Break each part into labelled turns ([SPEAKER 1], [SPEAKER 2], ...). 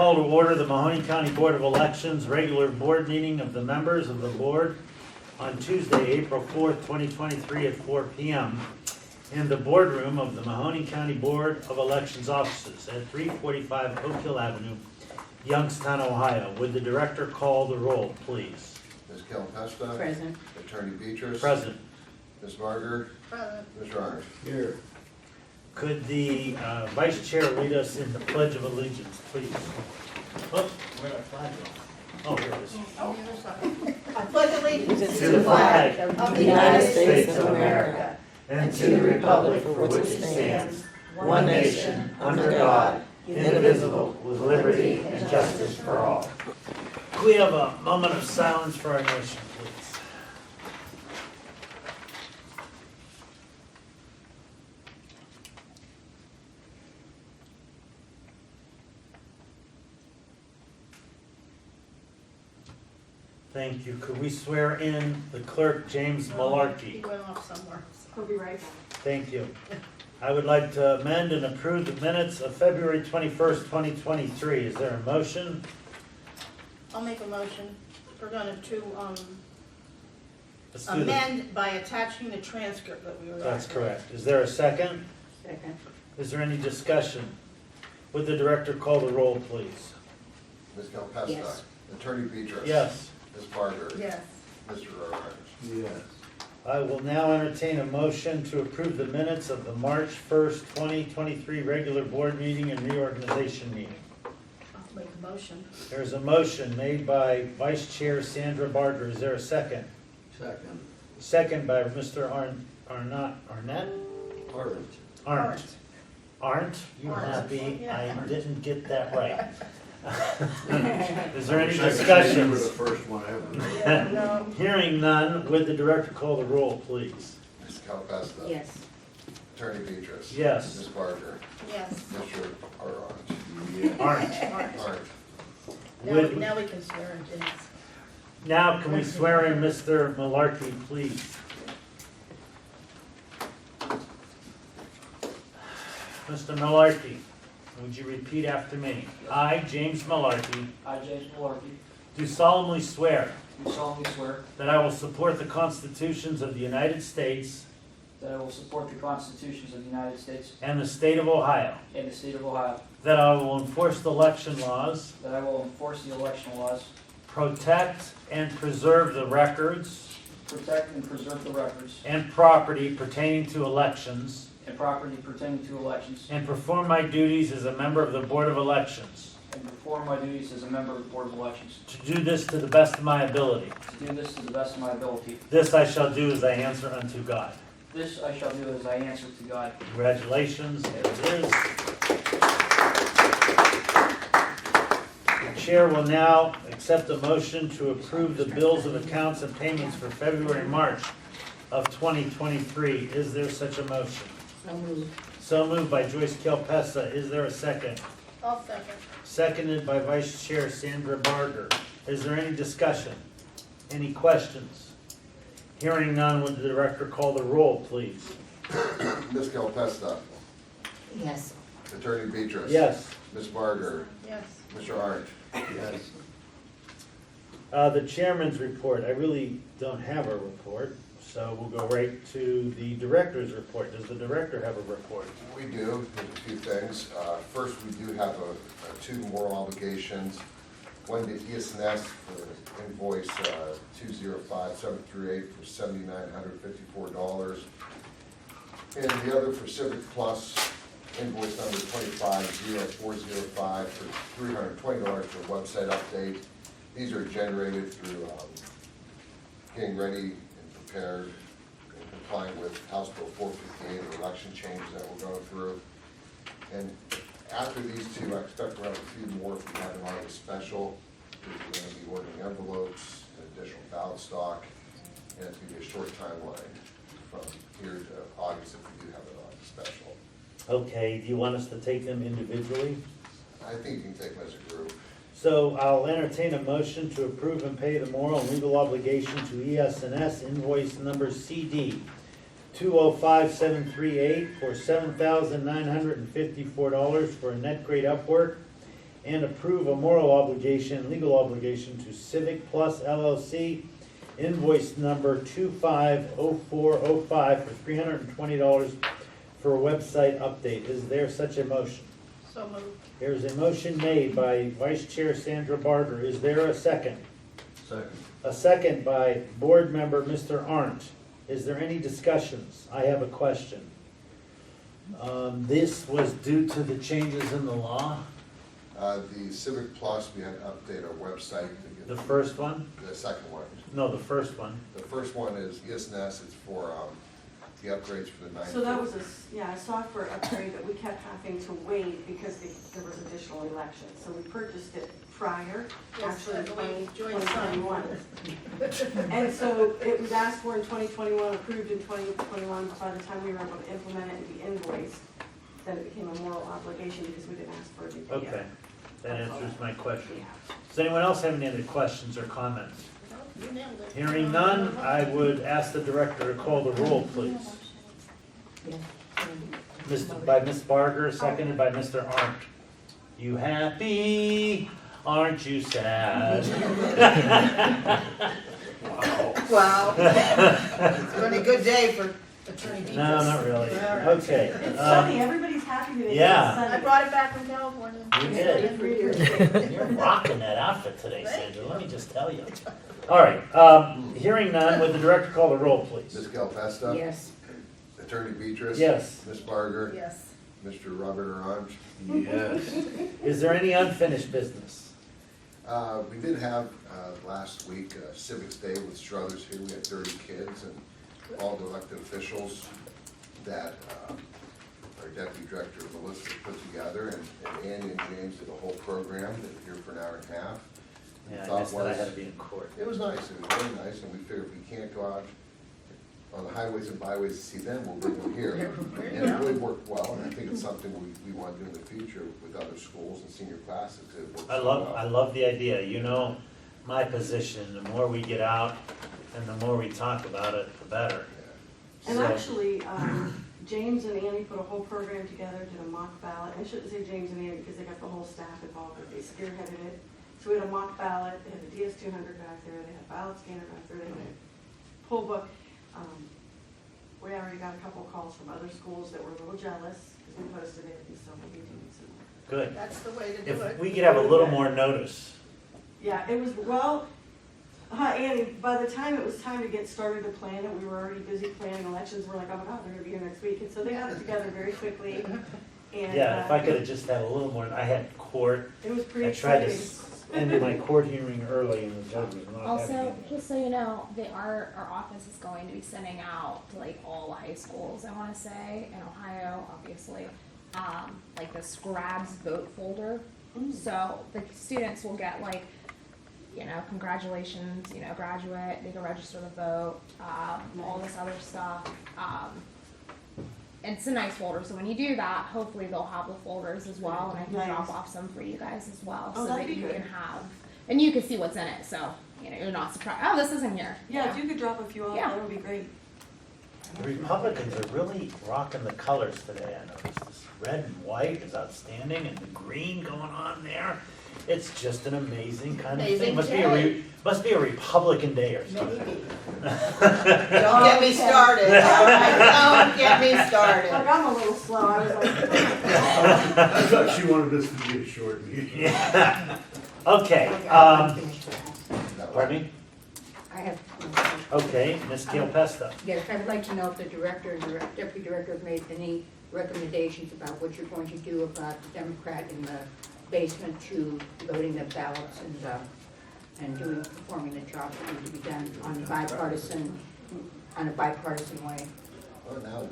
[SPEAKER 1] call to order the Mahoning County Board of Elections regular board meeting of the members of the board on Tuesday, April 4th, 2023 at 4 p.m. in the boardroom of the Mahoning County Board of Elections offices at 345 Oak Hill Avenue, Youngstown, Ohio. Would the director call the roll, please?
[SPEAKER 2] Ms. Calpesta?
[SPEAKER 3] Present.
[SPEAKER 2] Attorney Beatrice?
[SPEAKER 1] Present.
[SPEAKER 2] Ms. Barger?
[SPEAKER 3] Present.
[SPEAKER 2] Mr. Arndt?
[SPEAKER 4] Here.
[SPEAKER 1] Could the vice chair lead us in the Pledge of Allegiance, please? Oh, where did I flag go? Oh, here it is.
[SPEAKER 3] Oh, you're sorry. I pledge allegiance
[SPEAKER 1] To the flag
[SPEAKER 3] of the United States of America
[SPEAKER 1] and to the republic for which it stands, one nation, under God, indivisible, with liberty and justice for all. Can we have a moment of silence for our nation, please? Thank you. Could we swear in the clerk, James
[SPEAKER 3] He
[SPEAKER 1] Malarkey?
[SPEAKER 3] went off somewhere.
[SPEAKER 5] He'll be right back.
[SPEAKER 1] Thank you. I would like to amend and approve the minutes of February 21st, 2023. Is there a motion?
[SPEAKER 3] I'll make a motion. We're going to
[SPEAKER 1] Let's do the-
[SPEAKER 3] amend by attaching the transcript that we were.
[SPEAKER 1] That's correct. Is there a second?
[SPEAKER 3] Second.
[SPEAKER 1] Is there any discussion? Would the director call the roll, please?
[SPEAKER 2] Ms. Calpesta?
[SPEAKER 3] Yes.
[SPEAKER 2] Attorney Beatrice?
[SPEAKER 1] Yes.
[SPEAKER 2] Ms. Barger?
[SPEAKER 3] Yes.
[SPEAKER 2] Mr. Arndt?
[SPEAKER 4] Yes.
[SPEAKER 1] I will now entertain a motion to approve the minutes of the March 1st, 2023 regular board meeting and reorganization meeting.
[SPEAKER 3] I'll make a motion.
[SPEAKER 1] There's a motion made by Vice Chair Sandra Barger. Is there a second?
[SPEAKER 4] Second.
[SPEAKER 1] Second by Mr. Arnett?
[SPEAKER 4] Orange.
[SPEAKER 1] Arndt. Aren't you
[SPEAKER 3] Arndt.
[SPEAKER 1] happy
[SPEAKER 3] Yeah.
[SPEAKER 1] I didn't get that right? Is there any
[SPEAKER 4] You were
[SPEAKER 1] discussions?
[SPEAKER 4] the first one ever.
[SPEAKER 3] Yeah, no.
[SPEAKER 1] Hearing none, would the director call the roll, please?
[SPEAKER 2] Ms. Calpesta?
[SPEAKER 3] Yes.
[SPEAKER 2] Attorney Beatrice?
[SPEAKER 1] Yes.
[SPEAKER 2] Ms. Barger?
[SPEAKER 3] Yes.
[SPEAKER 2] Mr. Arndt?
[SPEAKER 4] Yeah.
[SPEAKER 1] Aren't.
[SPEAKER 3] Alright.
[SPEAKER 2] Arndt?
[SPEAKER 3] Now we can swear in James.
[SPEAKER 1] Now, can we swear in Mr. Malarkey, please? Mr. Malarkey, would you repeat after me? I, James Malarkey,
[SPEAKER 6] I, James Malarkey,
[SPEAKER 1] do solemnly swear
[SPEAKER 6] do solemnly swear
[SPEAKER 1] that I will support the constitutions of the United States
[SPEAKER 6] that I will support the constitutions of the United States
[SPEAKER 1] and the state of Ohio,
[SPEAKER 6] and the state of Ohio,
[SPEAKER 1] that I will enforce the election laws,
[SPEAKER 6] that I will enforce the election laws,
[SPEAKER 1] protect and preserve the records
[SPEAKER 6] protect and preserve the records
[SPEAKER 1] and property pertaining to elections,
[SPEAKER 6] and property pertaining to elections,
[SPEAKER 1] and perform my duties as a member of the Board of Elections,
[SPEAKER 6] and perform my duties as a member of the Board of Elections,
[SPEAKER 1] to do this to the best of my ability.
[SPEAKER 6] to do this to the best of my ability.
[SPEAKER 1] This I shall do as I answer unto God.
[SPEAKER 6] This I shall do as I answer to God.
[SPEAKER 1] Congratulations, there it is. The chair will now accept a motion to approve the bills of accounts and payments for February and March of 2023. Is there such a motion?
[SPEAKER 3] So moved.
[SPEAKER 1] So moved by Joyce Kelpessa. Is there a second?
[SPEAKER 3] I'll second.
[SPEAKER 1] Seconded by Vice Chair Sandra Barger. Is there any discussion? Any questions? Hearing none, would the director call the roll, please?
[SPEAKER 2] Ms. Calpesta?
[SPEAKER 3] Yes.
[SPEAKER 2] Attorney Beatrice?
[SPEAKER 1] Yes.
[SPEAKER 2] Ms. Barger?
[SPEAKER 3] Yes.
[SPEAKER 2] Mr. Arndt?
[SPEAKER 4] Yes.
[SPEAKER 1] The chairman's report, I really don't have a report, so we'll go right to the director's report. Does the director have a report?
[SPEAKER 2] We do, there's a few things. First, we do have two moral obligations. One to ES&S for invoice 205738 for $7,954. And the other for Civic Plus, invoice number 250,405 for $320 for a website update. These are generated through getting ready and prepared and complying with House Bill 458 and election changes that we're going through. And after these two, I expect we'll have a few more if we have an August special. We're going to be ordering envelopes and additional ballot stock. And it's going to be a short timeline from here to August if we do have an August special.
[SPEAKER 1] Okay, do you want us to take them individually?
[SPEAKER 2] I think you can take them as a group.
[SPEAKER 1] So I'll entertain a motion to approve and pay the moral and legal obligation to ES&S invoice number CD 205738 for $7,954 for a net grade Upwork and approve a moral obligation, legal obligation to Civic Plus LLC, invoice number 250405 for $320 for a website update. Is there such a motion?
[SPEAKER 3] So moved.
[SPEAKER 1] There's a motion made by Vice Chair Sandra Barger. Is there a second?
[SPEAKER 4] Second.
[SPEAKER 1] A second by Board Member Mr. Arndt. Is there any discussions? I have a question. This was due to the changes in the law,
[SPEAKER 2] The Civic Plus, we had to update our website to get.
[SPEAKER 1] the first one?
[SPEAKER 2] The second one.
[SPEAKER 1] No, the first one.
[SPEAKER 2] The first one is ESNS, it's for, the upgrades for the 9.
[SPEAKER 5] So that was a software upgrade that we kept having to wait because there was additional elections. So we purchased it prior,
[SPEAKER 3] Yes,
[SPEAKER 5] actually
[SPEAKER 3] I
[SPEAKER 5] in
[SPEAKER 3] believe Joyce signed
[SPEAKER 5] 2021. And so it was asked for in 2021, approved in 2021, but by the time we were able to implement it and be invoiced, then it became a moral obligation because we didn't ask for it.
[SPEAKER 1] Okay, that answers my question.
[SPEAKER 5] Yeah.
[SPEAKER 1] Does anyone else have any other questions or comments?
[SPEAKER 3] You nailed it.
[SPEAKER 1] Hearing none, I would ask the director to call the roll, please. By Ms. Barger, seconded by Mr. Arndt. You happy? Aren't you sad?
[SPEAKER 7] Wow. It's been a good day for Attorney Beatrice.
[SPEAKER 1] No, not really. Okay.
[SPEAKER 5] It's sunny, everybody's happy today.
[SPEAKER 1] yeah.
[SPEAKER 5] It's sunny.
[SPEAKER 3] I brought it back from California.
[SPEAKER 1] You did. You're rocking that outfit today, Sandra, let me just tell you. All right, hearing none, would the director call the roll, please?
[SPEAKER 2] Ms. Calpesta?
[SPEAKER 7] Yes.
[SPEAKER 2] Attorney Beatrice?
[SPEAKER 1] Yes.
[SPEAKER 2] Ms. Barger?
[SPEAKER 3] Yes.
[SPEAKER 2] Mr. Robert Orange?
[SPEAKER 4] Yes.
[SPEAKER 1] Is there any unfinished business?
[SPEAKER 2] We did have, last week, Civics Day with Struthers here. We had 30 kids and all the elected officials that our Deputy Director Melissa put together, and Andy and James did a whole program. They were here for an hour and a half.
[SPEAKER 1] Yeah, I
[SPEAKER 2] Thought
[SPEAKER 1] missed that, I
[SPEAKER 2] was-
[SPEAKER 1] had to be in court.
[SPEAKER 2] It was nice, it was very nice, and we figured if we can't go out on the highways and byways to see them, we'll bring them here. And it really worked well, and I think it's something we want to do in the future with other schools and senior classes. It works
[SPEAKER 1] I
[SPEAKER 2] well.
[SPEAKER 1] love the idea, you know, my position, the more we get out and the more we talk about it, the better.
[SPEAKER 5] And
[SPEAKER 1] So-
[SPEAKER 5] actually, James and Andy put a whole program together, did a mock ballot. I shouldn't say James and Andy because they got the whole staff involved, but they spearheaded it. So we had a mock ballot, they had a DS200 back there, they had a ballot scanner back there, they had a poll book. We already got a couple of calls from other schools that were a little jealous because we posted it in several meetings.
[SPEAKER 1] Good.
[SPEAKER 3] That's the way to do
[SPEAKER 1] If
[SPEAKER 3] it.
[SPEAKER 1] we could have a little more notice.
[SPEAKER 5] Yeah, it was, well, Andy, by the time it was time to get started to plan it, we were already busy planning elections. We're like, oh my God, they're gonna be here next week. And so they got it together very quickly. And
[SPEAKER 1] Yeah, if I could have just had a little more, I had court,
[SPEAKER 5] it was pretty
[SPEAKER 1] I tried to
[SPEAKER 5] exciting.
[SPEAKER 1] end my court hearing early and the judge was not
[SPEAKER 8] Also,
[SPEAKER 1] happy.
[SPEAKER 8] just so you know, our office is going to be sending out to like all the high schools, I wanna say, in Ohio, obviously, like the Scrabs vote folder. So the students will get like, you know, congratulations, you know, graduate, they can register to vote, all this other stuff. It's a nice folder, so when you do that, hopefully they'll have the folders as well, and I can drop
[SPEAKER 5] Nice.
[SPEAKER 8] off some for you guys as well,
[SPEAKER 5] Oh,
[SPEAKER 8] so
[SPEAKER 5] that'd
[SPEAKER 8] that
[SPEAKER 5] be
[SPEAKER 8] you
[SPEAKER 5] good.
[SPEAKER 8] can have, and you can see what's in it, so, you know, you're not surprised, oh, this isn't here.
[SPEAKER 5] Yeah, if you could drop a few off,
[SPEAKER 8] Yeah.
[SPEAKER 5] that would be great.
[SPEAKER 1] The Republicans are really rocking the colors today, I noticed. This red and white is outstanding and the green going on there. It's just an amazing kind of thing.
[SPEAKER 3] Amazing day.
[SPEAKER 1] Must be a Republican day or something.
[SPEAKER 3] Maybe.
[SPEAKER 7] Don't get me started, all right? Don't get me
[SPEAKER 5] Like,
[SPEAKER 7] started.
[SPEAKER 5] I'm a little slow, I was like.
[SPEAKER 9] I thought she wanted this to be a short meeting.
[SPEAKER 1] Yeah. Okay, pardon me?
[SPEAKER 10] I have,
[SPEAKER 1] Okay, Ms. Gilpesta.
[SPEAKER 10] yes, I would like to know if the director and the deputy director have made any recommendations about what you're going to do about the Democrat in the basement to loading the ballots and performing the jobs that need to be done on a bipartisan way.
[SPEAKER 2] Well, now,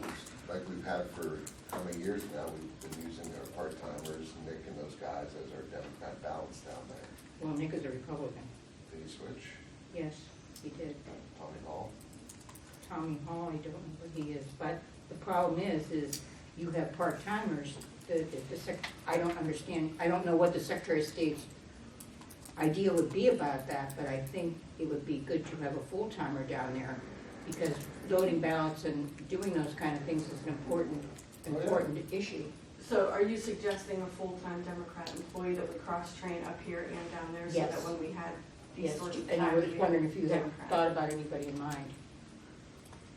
[SPEAKER 2] like we've had for how many years now, we've been using our part-timers and making those guys as our Democrat ballots down there.
[SPEAKER 10] Well, Nick is a Republican.
[SPEAKER 2] Did he switch?
[SPEAKER 10] Yes, he did.
[SPEAKER 2] Tommy Hall?
[SPEAKER 10] Tommy Hall, I don't know what he is, but the problem is you have part-timers, I don't understand, I don't know what the Secretary of State's idea would be about that, but I think it would be good to have a full-timer down there, because loading ballots and doing those kind of things is an important issue.
[SPEAKER 5] So are you suggesting a full-time Democrat employee that would cross-train up here and down there? So
[SPEAKER 10] Yes.
[SPEAKER 5] that when we had these
[SPEAKER 10] Yes,
[SPEAKER 5] sorts of
[SPEAKER 10] and I
[SPEAKER 5] times,
[SPEAKER 10] was
[SPEAKER 5] we
[SPEAKER 10] wondering
[SPEAKER 5] had
[SPEAKER 10] if you had
[SPEAKER 5] Democrat.
[SPEAKER 10] thought about anybody in mind.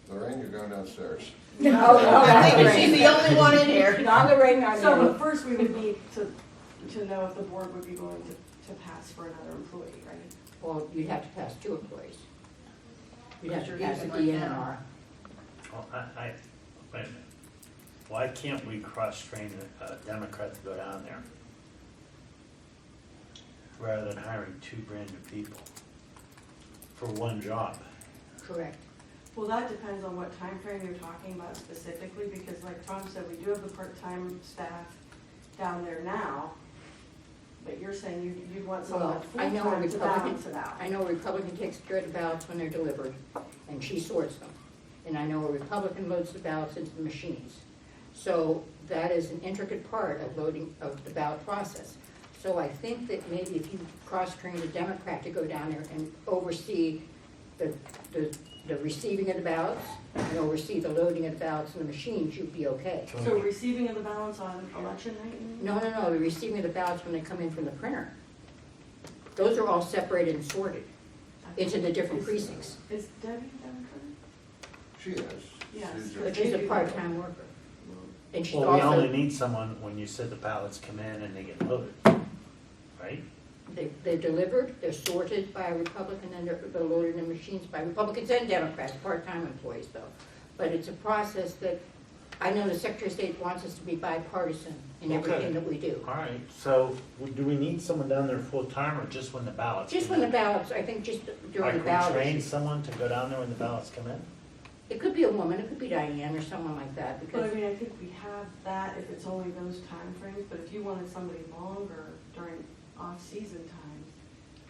[SPEAKER 2] Lorraine, you're going downstairs.
[SPEAKER 10] No, no,
[SPEAKER 7] I think
[SPEAKER 10] not
[SPEAKER 7] she's the only one in here.
[SPEAKER 10] Not Lorraine, not
[SPEAKER 5] So,
[SPEAKER 10] me.
[SPEAKER 5] but first we would need to know if the board would be willing to pass for another employee, right?
[SPEAKER 10] Well, you'd have to pass 2 employees. You'd have to
[SPEAKER 7] You're
[SPEAKER 10] pass the
[SPEAKER 7] using one
[SPEAKER 10] DNR.
[SPEAKER 1] Well, wait a minute. Why can't we cross-train a Democrat to go down there? Rather than hiring 2 brand new people for one job?
[SPEAKER 10] Correct.
[SPEAKER 5] Well, that depends on what time frame you're talking about specifically, because like Tom said, we do have the part-time staff down there now, but you're saying you'd want someone
[SPEAKER 10] Well, I know a
[SPEAKER 5] full-time to
[SPEAKER 10] Republican,
[SPEAKER 5] balance it out.
[SPEAKER 10] I know a Republican takes care of the ballots when they're delivered, and she sorts them. And I know a Republican loads the ballots into the machines. So that is an intricate part of loading of the ballot process. So I think that maybe if you cross-trained a Democrat to go down there and oversee the receiving of the ballots and oversee the loading of the ballots in the machines, you'd be okay.
[SPEAKER 5] So receiving of the balance on election night? you mean?
[SPEAKER 10] No, the receiving of the ballots when they come in from the printer. Those are all separated and sorted into the different precincts.
[SPEAKER 5] Is Debbie Democrat?
[SPEAKER 2] She is.
[SPEAKER 5] Yes.
[SPEAKER 2] She's
[SPEAKER 10] But she's a part-time worker. And she's
[SPEAKER 1] Well, we only
[SPEAKER 10] also,
[SPEAKER 1] need someone when you said the ballots come in and they get loaded, right?
[SPEAKER 10] they're delivered, they're sorted by a Republican, and they're loaded in machines by Republicans and Democrats, part-time employees though. But it's a process that, I know the Secretary of State wants us to be bipartisan in everything that we do.
[SPEAKER 1] All right, so do we need someone down there full-time or just when the ballots?
[SPEAKER 10] Just
[SPEAKER 1] come
[SPEAKER 10] when the
[SPEAKER 1] in?
[SPEAKER 10] ballots, I think just during the
[SPEAKER 1] Like
[SPEAKER 10] ballot
[SPEAKER 1] we train
[SPEAKER 10] issue.
[SPEAKER 1] someone to go down there when the ballots come in?
[SPEAKER 10] It could be a woman, it could be Diane or someone like that,
[SPEAKER 5] But I
[SPEAKER 10] because,
[SPEAKER 5] mean, I think we have that if it's only those time frames. But if you wanted somebody longer during off-season times,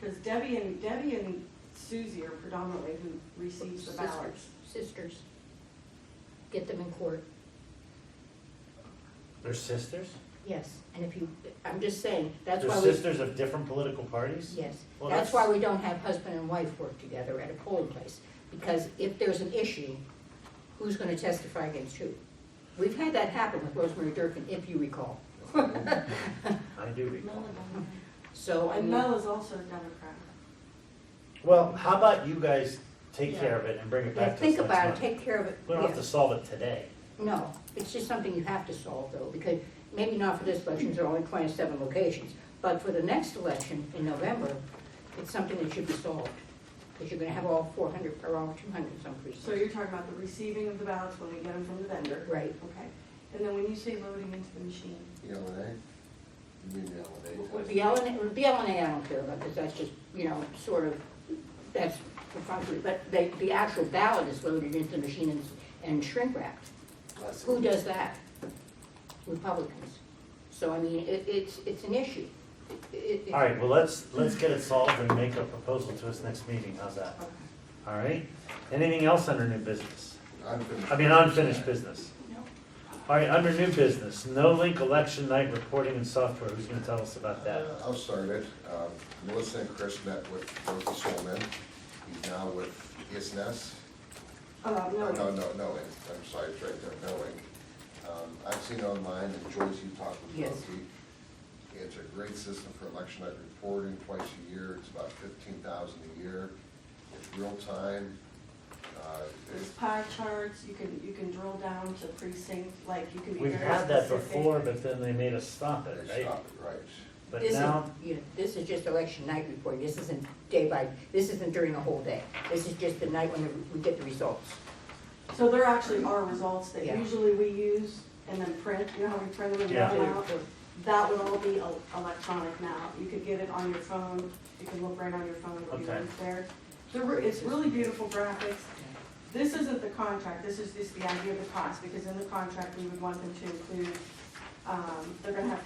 [SPEAKER 5] because Debbie and Susie are predominantly who receives the ballots.
[SPEAKER 10] sisters, get them in court.
[SPEAKER 1] They're sisters?
[SPEAKER 10] Yes, and if you, I'm just saying, that's
[SPEAKER 1] They're
[SPEAKER 10] why we,
[SPEAKER 1] sisters of different political parties?
[SPEAKER 10] yes,
[SPEAKER 1] Well,
[SPEAKER 10] that's why we don't have husband and wife work together at a polling place. Because if there's an issue, who's gonna testify against who? We've had that happen with Rosemary Durkin, if you recall.
[SPEAKER 1] I do recall.
[SPEAKER 10] So, I
[SPEAKER 5] And
[SPEAKER 10] mean,
[SPEAKER 5] Mel is also a Democrat.
[SPEAKER 1] Well, how about you guys take care of it and bring it
[SPEAKER 10] yeah,
[SPEAKER 1] back to us
[SPEAKER 10] think
[SPEAKER 1] next
[SPEAKER 10] about it,
[SPEAKER 1] month?
[SPEAKER 10] take care of it.
[SPEAKER 1] We don't have
[SPEAKER 10] Yeah.
[SPEAKER 1] to solve it today.
[SPEAKER 10] No, it's just something you have to solve though, because maybe not for this election, there are only 27 locations. But for the next election in November, it's something that should be solved. Because you're gonna have all 400, or all 200 in some precincts.
[SPEAKER 5] So you're talking about the receiving of the ballots when we get them from the vendor?
[SPEAKER 10] Right.
[SPEAKER 5] Okay. And then when you say loading into the machine?
[SPEAKER 2] LNA? You mean LNA?
[SPEAKER 10] With the LNA, I don't care about, because that's just, sort of, that's for fun. But the actual ballot is loaded into the machine and shrink wrapped. Who does that? Republicans. So, I mean, it's an issue.
[SPEAKER 1] All right, well, let's get it solved and make a proposal to us next meeting, how's that?
[SPEAKER 10] Okay.
[SPEAKER 1] All right? Anything else under new business?
[SPEAKER 2] Unfinished.
[SPEAKER 1] I mean, unfinished business.
[SPEAKER 10] No.
[SPEAKER 1] All right, under new business, no link election night reporting and software, who's gonna tell us about that?
[SPEAKER 2] I'll start it. Melissa and Chris met with Dorothy Solomon. He's now with ISNES.
[SPEAKER 5] No.
[SPEAKER 2] No, I'm sorry, it's right there, knowing. I've seen online, and Joyce, you talked with
[SPEAKER 10] Yes.
[SPEAKER 2] Dorothy. It's a great system for election night reporting twice a year. It's about $15,000 a year. It's real time.
[SPEAKER 5] There's pie charts, you can drill down to precinct, like you can be very
[SPEAKER 1] We've
[SPEAKER 5] specific.
[SPEAKER 1] had that before, but then they made us stop it,
[SPEAKER 2] They
[SPEAKER 1] right?
[SPEAKER 2] stop it, right.
[SPEAKER 1] But
[SPEAKER 10] This is,
[SPEAKER 1] now,
[SPEAKER 10] this is just election night reporting, this isn't this isn't during the whole day. This is just the night when we get the results.
[SPEAKER 5] So there actually are results that
[SPEAKER 10] Yeah.
[SPEAKER 5] usually we use and then print, you know how we print them and
[SPEAKER 1] Yeah.
[SPEAKER 5] mail them out? That would all be electronic now. You could get it on your phone, you can look right on your phone, it'll be
[SPEAKER 1] Okay.
[SPEAKER 5] right there. It's really beautiful graphics. This isn't the contract, this is just the idea of the cost, because in the contract, we would want them to include, they're gonna have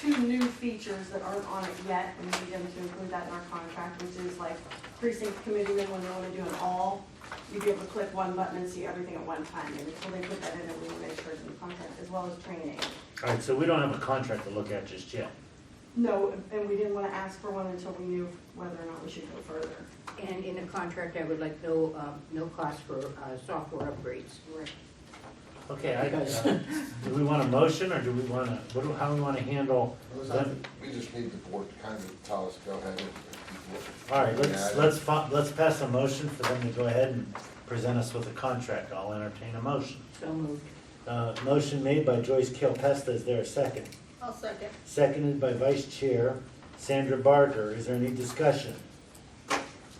[SPEAKER 5] two new features that aren't on it yet, and we need them to include that in our contract, which is like precinct committeemen, when they wanna do an all, you'd be able to click one button and see everything at one time, and until they put that in, and we will make sure it's in the contract, as well as training.
[SPEAKER 1] all right, so we don't have a contract to look at just yet.
[SPEAKER 5] No, and we didn't wanna ask for one until we knew whether or not we should go further.
[SPEAKER 10] And in the contract, I would like no cost for software upgrades.
[SPEAKER 5] Right.
[SPEAKER 1] Okay,
[SPEAKER 10] Because-
[SPEAKER 1] do we want a motion, or do we want to, how do we want to handle?
[SPEAKER 2] We just need the board to kind of tell us, go ahead and.
[SPEAKER 1] All right, let's pass a motion for them to go ahead and present us with a contract. I'll entertain a motion.
[SPEAKER 10] So moved.
[SPEAKER 1] Motion made by Joyce Kilpesta, is there a second?
[SPEAKER 3] I'll second.
[SPEAKER 1] Seconded by Vice Chair Sandra Barger, is there any discussion?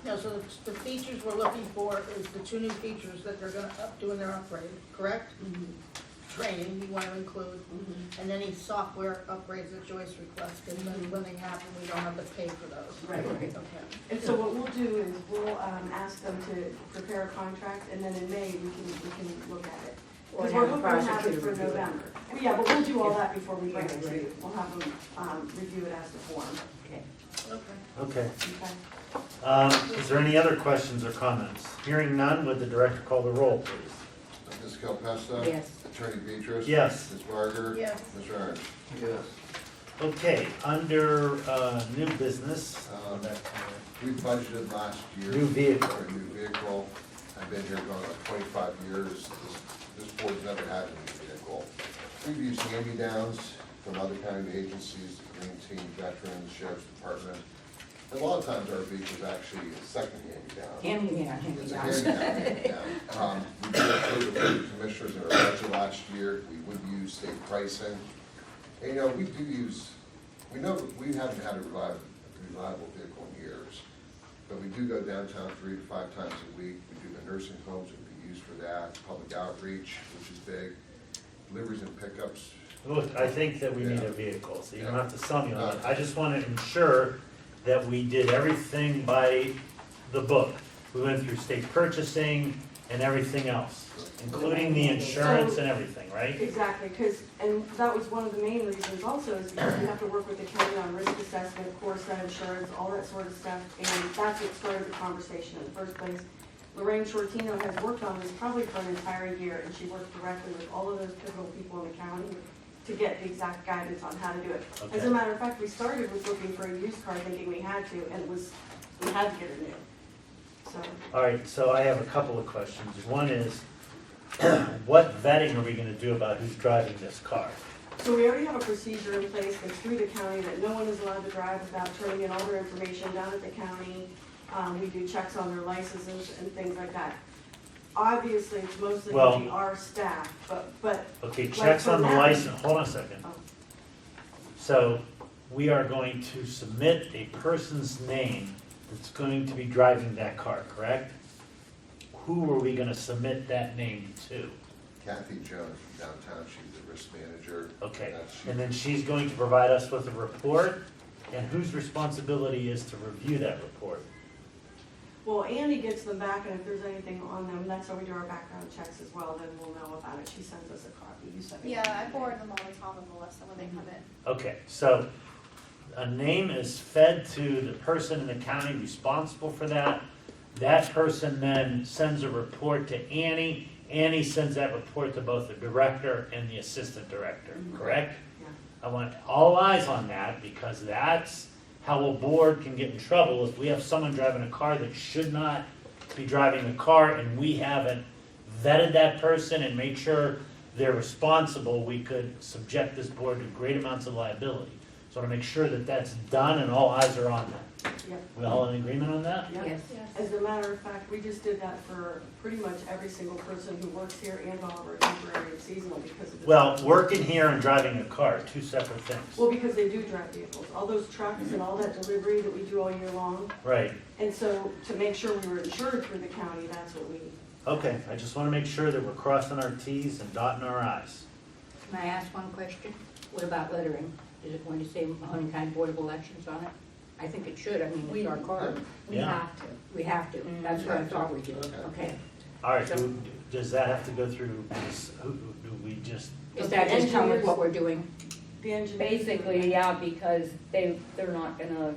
[SPEAKER 3] No, so the features we're looking for is the two new features that they're gonna do in their upgrade, correct? Training, you want to include, and any software upgrades that Joyce requested, and then when they happen, we don't have to pay for those.
[SPEAKER 5] Right.
[SPEAKER 3] Okay.
[SPEAKER 5] And so what we'll do is we'll ask them to prepare a contract, and then in May, we can look at it.
[SPEAKER 10] Or
[SPEAKER 5] Because we're
[SPEAKER 10] have the
[SPEAKER 5] hoping to have it
[SPEAKER 10] prosecutor
[SPEAKER 5] for
[SPEAKER 10] review it.
[SPEAKER 5] November. Yeah, but we'll do all that before we bring it to
[SPEAKER 10] Right.
[SPEAKER 5] you. We'll have them review it as the form.
[SPEAKER 10] Okay.
[SPEAKER 3] Okay.
[SPEAKER 1] Okay.
[SPEAKER 5] Okay.
[SPEAKER 1] Is there any other questions or comments? Hearing none, would the director call the roll, please?
[SPEAKER 2] Ms. Kelpesta?
[SPEAKER 10] Yes.
[SPEAKER 2] Attorney Beatrice?
[SPEAKER 1] Yes.
[SPEAKER 2] Ms. Barger?
[SPEAKER 3] Yes.
[SPEAKER 2] Mr. Ernst?
[SPEAKER 4] Yes.
[SPEAKER 1] Okay, under new business,
[SPEAKER 2] We budgeted last year.
[SPEAKER 1] New vehicle.
[SPEAKER 2] For a new vehicle. I've been here going on 25 years. This board's never had a new vehicle. We've used hand-me-downs from other county agencies, the Green Team, Veterans, Sheriff's Department. A lot of times our vehicle's actually a second hand-me-down. It's a hand-me-down. We did approve the commissioners in our budget last year. We would use state pricing. And, you know, we do use, we know we haven't had a reliable vehicle in years. But we do go downtown 3 to 5 times a week. We do the nursing homes, it would be used for that, public outreach, which is big, deliveries and pickups.
[SPEAKER 1] look, I think that we need a vehicle, so you don't have to sell me on it. I just want to ensure that we did everything by the book. We went through state purchasing and everything else, including the insurance and everything, right?
[SPEAKER 5] Exactly, and that was one of the main reasons also, is because we have to work with the county on risk assessment, course set insurance, all that sort of stuff, and that's what started the conversation in the first place. Lorraine Shortino has worked on this probably for an entire year, and she worked directly with all of those pivotal people in the county to get the exact guidance on how to do it. As
[SPEAKER 1] Okay.
[SPEAKER 5] a matter of fact, we started with looking for a used car, thinking we had to, and we had to get it new. So,
[SPEAKER 1] All right, so I have a couple of questions. One is, what vetting are we gonna do about who's driving this car?
[SPEAKER 5] so we already have a procedure in place that's through the county that no one is allowed to drive without turning in all their information down at the county. We do checks on their licenses and things like that. Obviously, it's mostly
[SPEAKER 1] Well-
[SPEAKER 5] gonna be our staff, but,
[SPEAKER 1] Okay,
[SPEAKER 5] Like
[SPEAKER 1] checks
[SPEAKER 5] for
[SPEAKER 1] on the
[SPEAKER 5] now-
[SPEAKER 1] license, hold on a second.
[SPEAKER 5] Oh.
[SPEAKER 1] So, we are going to submit a person's name that's going to be driving that car, correct? Who are we gonna submit that name to?
[SPEAKER 2] Kathy Jones from downtown, she's the risk manager.
[SPEAKER 1] Okay,
[SPEAKER 2] That's-
[SPEAKER 1] and then she's going to provide us with a report, and whose responsibility is to review that report?
[SPEAKER 5] well, Annie gets them back, and if there's anything on them, that's how we do our background checks as well, then we'll know about it. She sends us a copy, you send it.
[SPEAKER 8] Yeah, I forward them all to Tom and Melissa when they come in.
[SPEAKER 1] Okay, so a name is fed to the person in the county responsible for that. That person then sends a report to Annie. Annie sends that report to both the director and the assistant director, correct?
[SPEAKER 5] Yeah.
[SPEAKER 1] I want all eyes on that, because that's how a board can get in trouble if we have someone driving a car that should not be driving a car and we haven't vetted that person and made sure they're responsible. We could subject this board to great amounts of liability. So I want to make sure that that's done and all eyes are on that.
[SPEAKER 5] Yep.
[SPEAKER 1] We all in agreement on that?
[SPEAKER 5] Yep.
[SPEAKER 10] Yes.
[SPEAKER 5] As a matter of fact, we just did that for pretty much every single person who works here and all of our temporary and seasonal because of the.
[SPEAKER 1] Well, working here and driving a car, two separate things.
[SPEAKER 5] Well, because they do drive vehicles, all those trucks and all that delivery that we do all year long.
[SPEAKER 1] Right,
[SPEAKER 5] And so to make sure we were insured through the county, that's what we,
[SPEAKER 1] okay, I just want to make sure that we're crossing our Ts and dotting our Is.
[SPEAKER 10] Can I ask one question? What about lettering? Is it going to say Mahoning County Board of Elections on it? I think it should, I mean, it's our card.
[SPEAKER 8] We
[SPEAKER 1] Yeah.
[SPEAKER 8] have to.
[SPEAKER 10] We have to, that's what I thought we did, okay.
[SPEAKER 1] All right, does that have to go through, do we just,
[SPEAKER 10] Is that just come with what we're doing?
[SPEAKER 5] the engineers.
[SPEAKER 11] Basically, yeah, because they're not gonna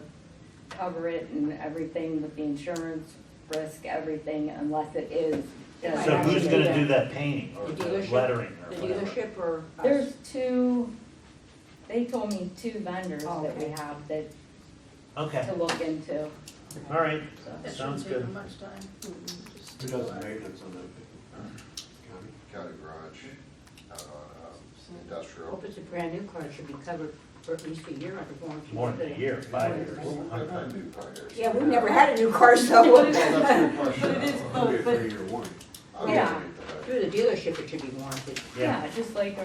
[SPEAKER 11] cover it and everything with the insurance, risk, everything, unless it is. just
[SPEAKER 1] so who's
[SPEAKER 11] actually
[SPEAKER 1] gonna do that painting or
[SPEAKER 10] The
[SPEAKER 1] the
[SPEAKER 10] dealership?
[SPEAKER 1] lettering or
[SPEAKER 10] The
[SPEAKER 1] whatever?
[SPEAKER 10] dealership or us?
[SPEAKER 11] There's two, they told me 2 vendors
[SPEAKER 10] Oh,
[SPEAKER 11] that we
[SPEAKER 10] okay.
[SPEAKER 11] have that,
[SPEAKER 1] Okay,
[SPEAKER 11] to look into.
[SPEAKER 1] all right,
[SPEAKER 11] So,
[SPEAKER 3] That
[SPEAKER 1] sounds
[SPEAKER 3] shouldn't take
[SPEAKER 1] good.
[SPEAKER 3] much time. Just-
[SPEAKER 4] Who does the maintenance on that vehicle? County?
[SPEAKER 2] County garage. out on industrial.
[SPEAKER 10] Hope it's a brand new car, it should be covered for at least a year under warranty.
[SPEAKER 1] More than a year, 5 years.
[SPEAKER 2] Well, we've had new tires.
[SPEAKER 10] Yeah, we've never had a new car, so.
[SPEAKER 2] Well, that's a good question.
[SPEAKER 5] But it is
[SPEAKER 9] It'll be a
[SPEAKER 5] both, but
[SPEAKER 9] 3-year warranty.
[SPEAKER 2] I'll
[SPEAKER 11] Yeah.
[SPEAKER 2] get that.
[SPEAKER 10] Through the dealership, it should be warranted.
[SPEAKER 1] Yeah.
[SPEAKER 11] Yeah, just like a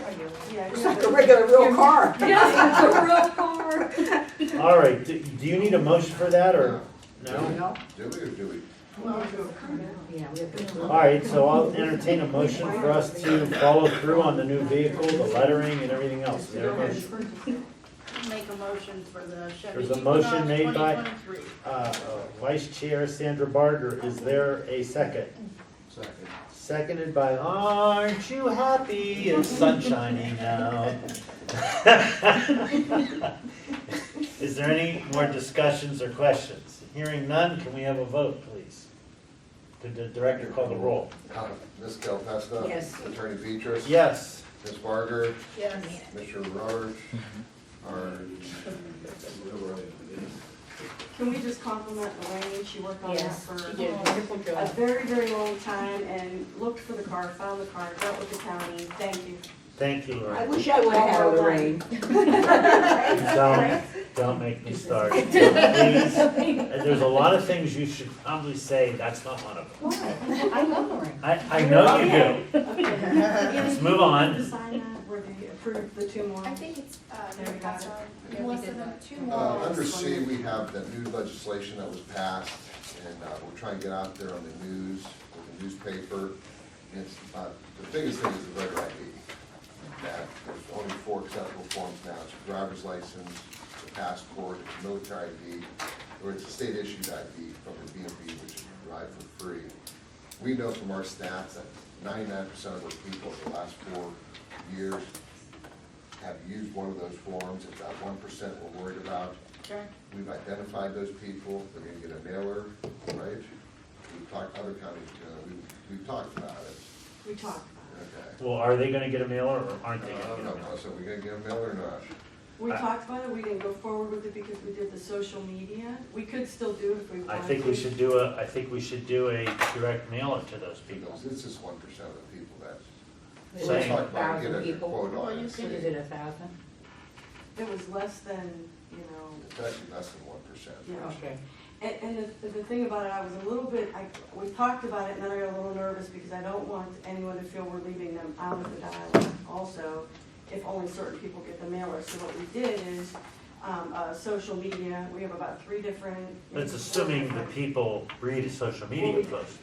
[SPEAKER 11] regular.
[SPEAKER 5] yeah.
[SPEAKER 10] It's like a regular real car.
[SPEAKER 11] Yeah, it's a real car.
[SPEAKER 1] All right, do you need a motion for that, or no?
[SPEAKER 10] No?
[SPEAKER 2] Do we or do we?
[SPEAKER 10] Yeah, we have to.
[SPEAKER 1] All right, so I'll entertain a motion for us to follow through on the new vehicle, the lettering and everything else. Is there a motion?
[SPEAKER 3] Make a motion for the Chevy
[SPEAKER 1] There's a motion
[SPEAKER 3] Equinox
[SPEAKER 1] made by-
[SPEAKER 3] 2023.
[SPEAKER 1] Vice Chair Sandra Barger, is there a second?
[SPEAKER 4] Second.
[SPEAKER 1] Seconded by, aren't you happy it's sunshiny now? Is there any more discussions or questions? Hearing none, can we have a vote, please? Could the director call the roll?
[SPEAKER 2] Ms. Calpesta?
[SPEAKER 10] Yes.
[SPEAKER 2] Attorney Beatrice?
[SPEAKER 1] Yes.
[SPEAKER 2] Ms. Barger?
[SPEAKER 3] Yes.
[SPEAKER 2] Mr. Roberts? Or,
[SPEAKER 5] Can we just compliment Elaine? She worked on that
[SPEAKER 10] Yes,
[SPEAKER 5] for
[SPEAKER 10] she did a wonderful
[SPEAKER 5] a
[SPEAKER 10] job.
[SPEAKER 5] very, very long time and looked for the car, found the car, dealt with the county. Thank you.
[SPEAKER 1] Thank you,
[SPEAKER 10] I
[SPEAKER 1] Lorraine.
[SPEAKER 10] wish I would have had a Lorraine.
[SPEAKER 1] Don't make me start. Please, there's a lot of things you should probably say, that's not one of them.
[SPEAKER 10] Why? I love Lorraine.
[SPEAKER 1] I know you do.
[SPEAKER 5] Okay.
[SPEAKER 1] Let's move on.
[SPEAKER 5] Sign that where they approved the 2 more.
[SPEAKER 8] I think it's,
[SPEAKER 5] There we go.
[SPEAKER 8] Melissa, the 2 more.
[SPEAKER 2] under C, we have the new legislation that was passed, and we're trying to get out there on the news, with the newspaper. And it's, the biggest thing is the voter ID. That there's only 4 acceptable forms now. It's a driver's license, it's a passport, it's a military ID, or it's a state issued ID from the BMV, which you can provide for free. We know from our stats that 99% of our people in the last 4 years have used one of those forms. It's that 1% we're worried about.
[SPEAKER 3] Okay.
[SPEAKER 2] We've identified those people. They're gonna get a mailer, right? We've talked, other counties, we've talked about it.
[SPEAKER 5] We talked about
[SPEAKER 2] Okay.
[SPEAKER 1] Well, are they gonna get a mailer or aren't they
[SPEAKER 2] I
[SPEAKER 1] gonna
[SPEAKER 2] don't
[SPEAKER 1] get a
[SPEAKER 2] know,
[SPEAKER 1] mailer?
[SPEAKER 2] so we gonna get a mailer or not?
[SPEAKER 5] it. We talked about it. We didn't go forward with it because we did the social media. We could still do it if we wanted
[SPEAKER 1] I
[SPEAKER 5] to.
[SPEAKER 1] think we should do a direct mailer to those people.
[SPEAKER 2] Because this is 1% of the people that's.
[SPEAKER 10] Is
[SPEAKER 1] Saying-
[SPEAKER 10] it
[SPEAKER 2] Talk about
[SPEAKER 10] 1,000
[SPEAKER 2] getting a
[SPEAKER 10] people?
[SPEAKER 2] quote
[SPEAKER 3] Well,
[SPEAKER 2] on
[SPEAKER 3] you
[SPEAKER 2] it.
[SPEAKER 3] can-
[SPEAKER 10] Is it 1,000?
[SPEAKER 5] It was less than, you know.
[SPEAKER 2] It's actually less than 1%.
[SPEAKER 5] Yeah.
[SPEAKER 10] Okay.
[SPEAKER 5] And the thing about it, I was a little bit, we talked about it, and then I got a little nervous because I don't want anyone to feel we're leaving them out of the dialogue also, if only certain people get the mailer. So what we did is, social media, we have about 3 different.
[SPEAKER 1] It's assuming the people read a social media post.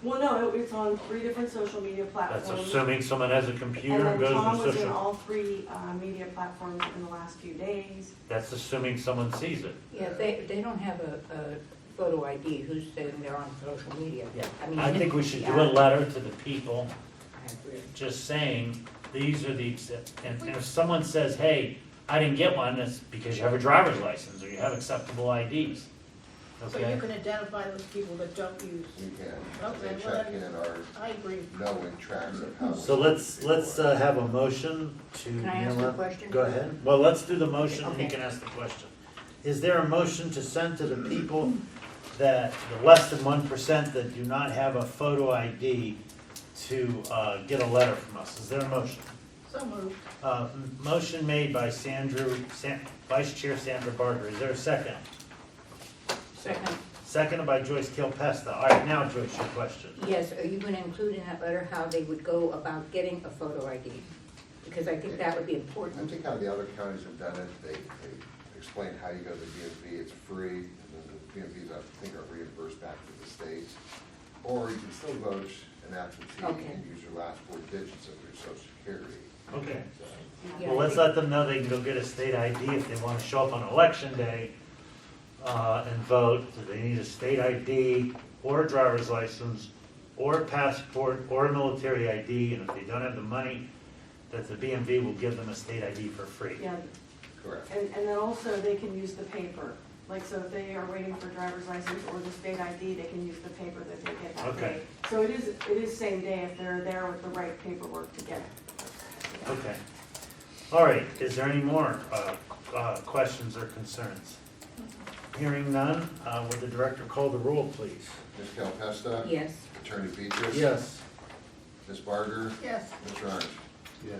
[SPEAKER 5] Well, no, it's on 3 different social media
[SPEAKER 1] That's
[SPEAKER 5] platforms.
[SPEAKER 1] assuming someone has a
[SPEAKER 5] And
[SPEAKER 1] computer
[SPEAKER 5] then
[SPEAKER 1] and goes
[SPEAKER 5] Tom
[SPEAKER 1] to
[SPEAKER 5] was in
[SPEAKER 1] social.
[SPEAKER 5] all 3 media platforms in the last few days.
[SPEAKER 1] That's assuming someone sees it.
[SPEAKER 10] Yeah, they don't have a photo ID, who's saying they're on social media? mean,
[SPEAKER 1] I think we should do a letter to the people, just saying, these are the, and if someone says, hey, I didn't get one, that's because you have a driver's license or you have acceptable IDs.
[SPEAKER 3] So
[SPEAKER 1] Okay?
[SPEAKER 3] you can identify those people that don't use,
[SPEAKER 2] You can,
[SPEAKER 3] Okay,
[SPEAKER 2] they
[SPEAKER 3] well,
[SPEAKER 2] check in our
[SPEAKER 3] I agree.
[SPEAKER 2] knowing tracks of how.
[SPEAKER 1] So let's have a motion to.
[SPEAKER 10] Can I ask a question?
[SPEAKER 1] Go ahead. Well, let's do the motion and you
[SPEAKER 10] Okay.
[SPEAKER 1] can ask the question. Is there a motion to send to the people that, the less than 1% that do not have a photo ID to get a letter from us? Is there a motion?
[SPEAKER 3] So moved.
[SPEAKER 1] Motion made by Vice Chair Sandra Barger. Is there a second?
[SPEAKER 10] Second.
[SPEAKER 1] Seconded by Joyce Kilpesta. All right, now Joyce, your question.
[SPEAKER 10] Yes, are you gonna include in that letter how they would go about getting a photo ID? Because I think that would be
[SPEAKER 2] I
[SPEAKER 10] important.
[SPEAKER 2] think how the other counties have done it, they explain how you go to the BMV, it's free, and then the BMVs, I think, are reimbursed back to the states. Or you can still vote an absentee
[SPEAKER 10] Okay.
[SPEAKER 2] and use your last 4 digits of your social security.
[SPEAKER 1] Okay.
[SPEAKER 2] So,
[SPEAKER 10] Yeah,
[SPEAKER 1] Well,
[SPEAKER 10] I
[SPEAKER 1] let's
[SPEAKER 10] think-
[SPEAKER 1] let them know they can go get a state ID if they want to show up on election day and vote. They need a state ID or a driver's license or a passport or a military ID. And if they don't have the money, that the BMV will give them a state ID for free.
[SPEAKER 5] Yeah,
[SPEAKER 2] Correct.
[SPEAKER 5] and then also they can use the paper. Like, so if they are waiting for driver's license or the state ID, they can use the paper that they get that
[SPEAKER 1] Okay.
[SPEAKER 5] day. So it is same day if they're there with the right paperwork to get it.
[SPEAKER 1] Okay. All right, is there any more questions or concerns? Hearing none, would the director call the roll, please?
[SPEAKER 2] Ms. Calpesta?
[SPEAKER 10] Yes.
[SPEAKER 2] Attorney Beatrice?
[SPEAKER 1] Yes.
[SPEAKER 2] Ms. Barger?
[SPEAKER 3] Yes.
[SPEAKER 2] Mr. Orange?
[SPEAKER 4] Yes.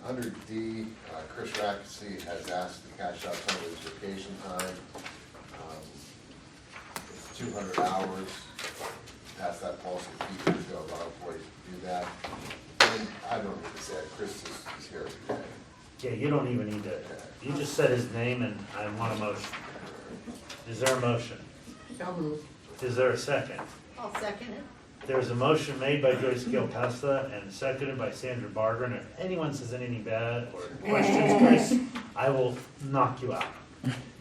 [SPEAKER 2] Under D, Chris Rackesee has asked to cash out some of his vacation time. It's 200 hours. Pass that policy a few years ago, allowed for you to do that. And I don't need to say it, Chris is here today.
[SPEAKER 1] Yeah, you don't even need to, you just said his name and I want a motion. Is there a motion?
[SPEAKER 10] So moved.
[SPEAKER 1] Is there a second?
[SPEAKER 3] I'll second it.
[SPEAKER 1] There's a motion made by Joyce Gilpesta and seconded by Sandra Barger. And if anyone says anything bad or questions Chris, I will knock you out.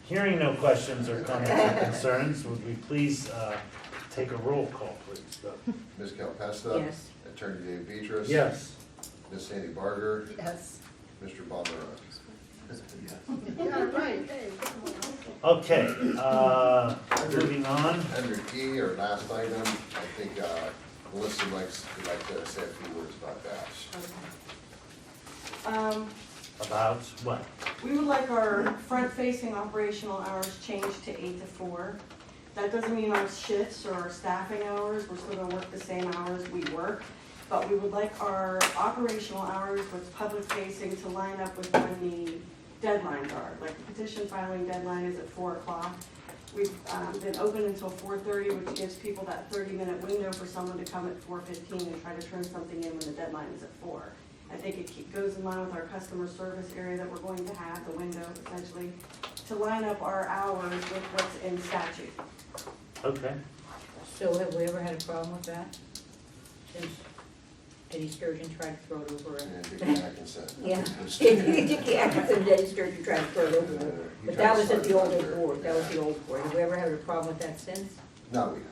[SPEAKER 1] Hearing no questions or comments or concerns, would we please take a roll call, please?
[SPEAKER 2] Ms. Gilpesta?
[SPEAKER 10] Yes.
[SPEAKER 2] Attorney Dave Petras?
[SPEAKER 1] Yes.
[SPEAKER 2] Ms. Sandy Barger?
[SPEAKER 3] Yes.
[SPEAKER 2] Mr. Bob Marone?
[SPEAKER 3] You got it right. Hey.
[SPEAKER 1] Okay, moving on.
[SPEAKER 2] Under D, our last item, I think Melissa would like to say a few words about that.
[SPEAKER 1] About what?
[SPEAKER 5] We would like our front-facing operational hours changed to 8 to 4. That doesn't mean our shifts or our staffing hours, we're still gonna work the same hours we work, but we would like our operational hours with public-facing to line up with when the deadlines are. Like the petition filing deadline is at 4 o'clock. We've been open until 4:30, which gives people that 30-minute window for someone to come at 4:15 and try to turn something in when the deadline is at 4. I think it goes in line with our customer service area that we're going to have, the window essentially, to line up our hours with what's in statute.
[SPEAKER 1] Okay.
[SPEAKER 10] So have we ever had a problem with that? Since Eddie Sturgeon tried to throw it over
[SPEAKER 2] And
[SPEAKER 10] it?
[SPEAKER 2] Dick Atkinson.
[SPEAKER 10] Yeah. Dick Atkinson, Eddie Sturgeon tried to throw it over it. But that was at the old board, that was the old board. Have we ever had a problem with that since?
[SPEAKER 2] No, we haven't.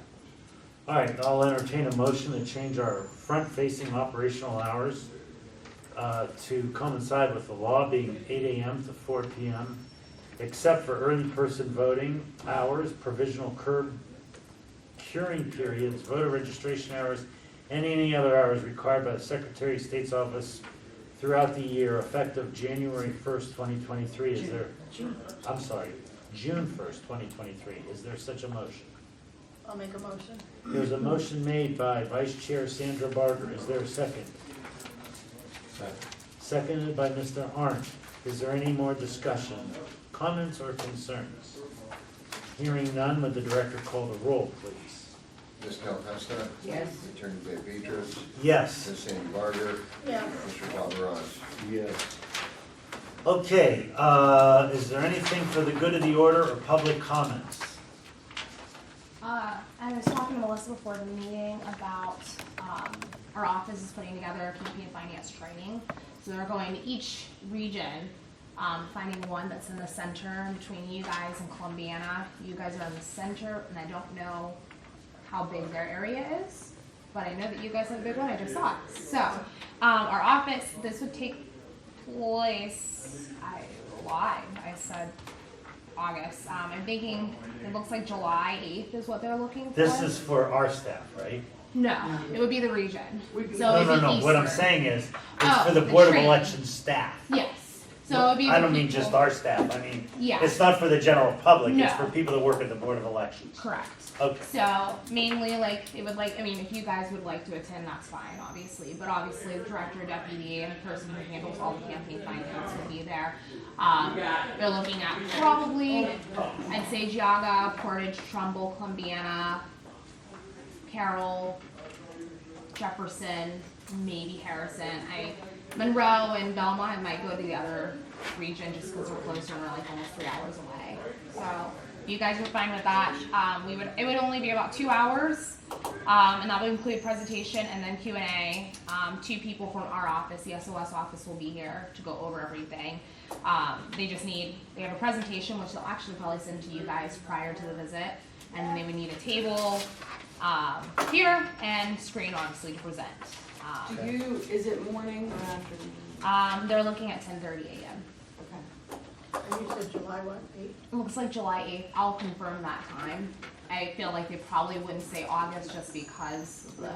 [SPEAKER 1] All right, I'll entertain a motion to change our front-facing operational hours to coincide with the law being 8 a.m. to 4 p.m., except for early person voting hours, provisional curb curing periods, voter registration hours, and any other hours required by the Secretary of State's office throughout the year, effective January 1st, 2023. Is there,
[SPEAKER 3] June 1st.
[SPEAKER 1] I'm sorry, June 1st, 2023. Is there such a motion?
[SPEAKER 3] I'll make a motion.
[SPEAKER 1] There's a motion made by Vice Chair Sandra Barger. Is there a second?
[SPEAKER 4] Second.
[SPEAKER 1] Seconded by Mr. Arndt. Is there any more discussion, comments, or concerns? Hearing none, would the director call the roll, please?
[SPEAKER 2] Ms. Gilpesta?
[SPEAKER 10] Yes.
[SPEAKER 2] Attorney Dave Petras?
[SPEAKER 1] Yes.
[SPEAKER 2] Ms. Sandy Barger?
[SPEAKER 3] Yeah.
[SPEAKER 2] Mr. Bob Marone?
[SPEAKER 4] Yes.
[SPEAKER 1] Okay, is there anything for the good of the order or public comments?
[SPEAKER 8] I was talking to Melissa before the meeting about, our office is putting together a campaign finance training. So they're going to each region, finding one that's in the center between you guys and Columbiana. You guys are in the center, and I don't know how big their area is, but I know that you guys have a big one, I just saw it. So, our office, this would take place, I lied, I said August. I'm thinking, it looks like July 8th is what they're looking for.
[SPEAKER 1] This is for our staff, right?
[SPEAKER 8] No, it would be the region. So
[SPEAKER 1] No,
[SPEAKER 8] it'd
[SPEAKER 1] no,
[SPEAKER 8] be
[SPEAKER 1] no, what I'm
[SPEAKER 8] Eastern.
[SPEAKER 1] saying is, it's
[SPEAKER 8] Oh,
[SPEAKER 1] for the
[SPEAKER 8] the
[SPEAKER 1] Board of
[SPEAKER 8] training.
[SPEAKER 1] Election staff.
[SPEAKER 8] Yes, so it'd be.
[SPEAKER 1] I
[SPEAKER 8] the
[SPEAKER 1] don't mean
[SPEAKER 8] people-
[SPEAKER 1] just our staff, I mean,
[SPEAKER 8] Yeah.
[SPEAKER 1] it's not for the general public, it's
[SPEAKER 8] No.
[SPEAKER 1] for people that work at the Board of Elections.
[SPEAKER 8] Correct.
[SPEAKER 1] Okay.
[SPEAKER 8] So mainly like, it would like, I mean, if you guys would like to attend, that's fine, obviously, but obviously the director, deputy, and the person who handles all the campaign finance will be there. They're looking at probably, I'd say Geauga, Portage, Trumbull, Columbiana, Carroll, Jefferson, maybe Harrison. Monroe and Belmont might go to the other region just because we're closer and we're like almost 3 hours away. So if you guys are fine with that, it would only be about 2 hours, and that would include presentation and then Q&A. 2 people from our office, the SOS office, will be here to go over everything. They have a presentation which they'll actually probably send to you guys prior to the visit, and then they would need a table here and screen obviously to present.
[SPEAKER 5] Is it morning or afternoon?
[SPEAKER 8] They're looking at 10:30 a.m.
[SPEAKER 5] Okay.
[SPEAKER 3] And you said July what, 8th?
[SPEAKER 8] It looks like July 8th. I'll confirm that time. I feel like they probably wouldn't say August just because of the,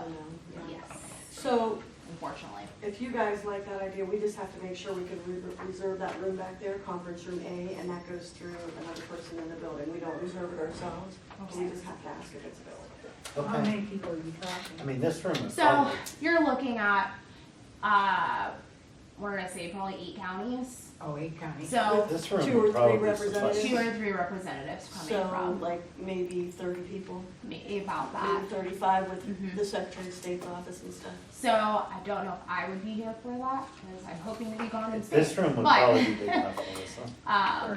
[SPEAKER 8] yes,
[SPEAKER 5] So
[SPEAKER 8] unfortunately.
[SPEAKER 5] if you guys like that idea, we just have to make sure we can reserve that room back there, conference room A, and that goes through another person in the building. We don't reserve it ourselves. We just have to ask if it's available.
[SPEAKER 10] How many people are you talking?
[SPEAKER 1] I mean, this room is
[SPEAKER 8] So
[SPEAKER 1] public.
[SPEAKER 8] you're looking at, we're gonna say probably 8 counties.
[SPEAKER 10] Oh, 8 counties.
[SPEAKER 8] So
[SPEAKER 1] This room
[SPEAKER 5] 2 or
[SPEAKER 1] would
[SPEAKER 5] 3
[SPEAKER 1] probably
[SPEAKER 5] representatives.
[SPEAKER 1] suffice.
[SPEAKER 8] 2 or 3 representatives coming
[SPEAKER 5] So
[SPEAKER 8] from,
[SPEAKER 5] like maybe 30 people,
[SPEAKER 8] maybe about that.
[SPEAKER 5] maybe 35 with
[SPEAKER 8] Mhm.
[SPEAKER 5] the Secretary of State's office and stuff.
[SPEAKER 8] So I don't know if I would be here for that, because I'm hoping to be gone in
[SPEAKER 1] This
[SPEAKER 8] state.
[SPEAKER 1] room would
[SPEAKER 8] But-
[SPEAKER 1] probably be big enough for this, huh?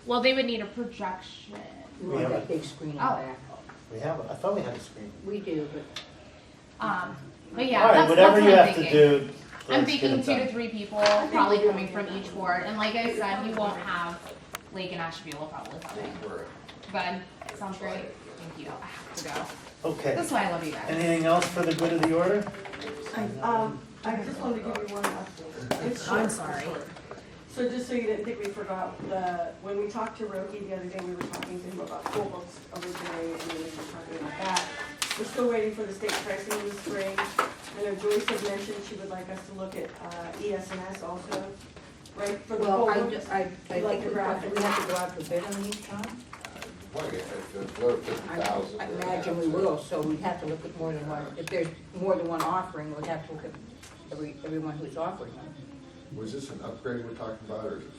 [SPEAKER 8] Well, they would need a projection.
[SPEAKER 10] We
[SPEAKER 1] We
[SPEAKER 10] want
[SPEAKER 1] have
[SPEAKER 10] that
[SPEAKER 1] a-
[SPEAKER 10] big screen in
[SPEAKER 8] Oh.
[SPEAKER 10] back.
[SPEAKER 1] We have, I thought we had a screen.
[SPEAKER 10] We do, but
[SPEAKER 8] But yeah,
[SPEAKER 1] All right,
[SPEAKER 8] that's
[SPEAKER 1] whatever
[SPEAKER 8] what
[SPEAKER 1] you
[SPEAKER 8] I'm
[SPEAKER 1] have to
[SPEAKER 8] thinking.
[SPEAKER 1] do,
[SPEAKER 8] I'm
[SPEAKER 1] let's get
[SPEAKER 8] thinking
[SPEAKER 1] it
[SPEAKER 8] 2 to
[SPEAKER 1] done.
[SPEAKER 8] 3 people, probably coming from each ward, and like I said, you won't have Lake and Asheville probably coming. Good, sounds great, thank you, I have to go.
[SPEAKER 1] Okay,
[SPEAKER 8] That's why I love you guys.
[SPEAKER 1] anything else for the good of the order?
[SPEAKER 5] I just wanted to give you one update. It's short,
[SPEAKER 8] I'm
[SPEAKER 5] it's
[SPEAKER 8] sorry.
[SPEAKER 5] short. So just so you didn't think we forgot, when we talked to Roki the other day, we were talking to him about pool books originally, and we were talking about that. We're still waiting for the state pricing in the spring. I know Joyce had mentioned she would like us to look at ES&S also, right, for the pool
[SPEAKER 10] well, I
[SPEAKER 5] books.
[SPEAKER 10] think
[SPEAKER 5] Like the
[SPEAKER 10] we have to go out for bid on these, Tom?
[SPEAKER 2] Want to get that, below 50,000.
[SPEAKER 10] I imagine we will, so we'd have to look at more than one. If there's more than one offering, we'd have to look at everyone who's offering them.
[SPEAKER 2] Was this an upgrade we're talking about, or is it